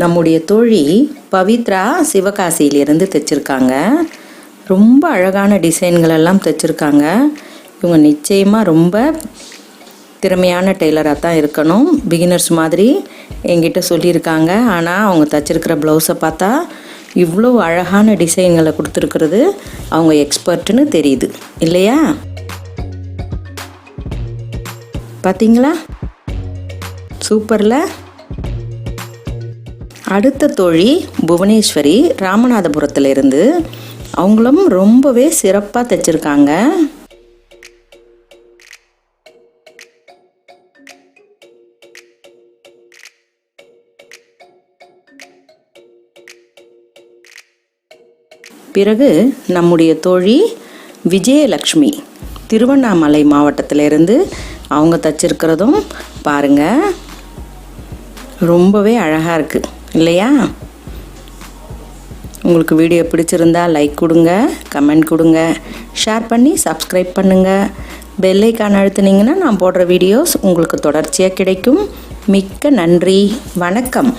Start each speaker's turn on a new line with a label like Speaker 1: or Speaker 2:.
Speaker 1: நம்முடைய தோழி பவித்ரா சிவகாசியிலிருந்து தைச்சிருக்காங்க. ரொம்ப அழகான டிசைன்கள் எல்லாம் தைச்சிருக்காங்க. இவங்க நிச்சயமாக ரொம்ப திறமையான டெய்லராக தான் இருக்கணும். பிகினர்ஸ் மாதிரி என்கிட்ட சொல்லியிருக்காங்க. ஆனால் அவங்க தைச்சிருக்கிற ப்ளவுஸை பார்த்தா இவ்வளோ அழகான டிசைன்களை கொடுத்துருக்கிறது அவங்க எக்ஸ்பர்ட்டுன்னு தெரியுது இல்லையா? பார்த்தீங்களா? சூப்பரில். அடுத்த தோழி புவனேஸ்வரி ராமநாதபுரத்தில் இருந்து. அவங்களும் ரொம்பவே சிறப்பாக தைச்சிருக்காங்க. பிறகு நம்முடைய தோழி விஜயலக்ஷ்மி திருவண்ணாமலை மாவட்டத்திலிருந்து அவங்க தைச்சிருக்கிறதும் பாருங்கள், ரொம்பவே அழகாக இருக்குது இல்லையா? உங்களுக்கு வீடியோ பிடிச்சிருந்தா லைக் கொடுங்க, கமெண்ட் கொடுங்க, ஷேர் பண்ணி சப்ஸ்கிரைப் பண்ணுங்கள். பெல் ஐக்கான் அழுத்துனீங்கன்னா நான் போடுற வீடியோஸ் உங்களுக்கு தொடர்ச்சியாக கிடைக்கும். மிக்க நன்றி. வணக்கம்.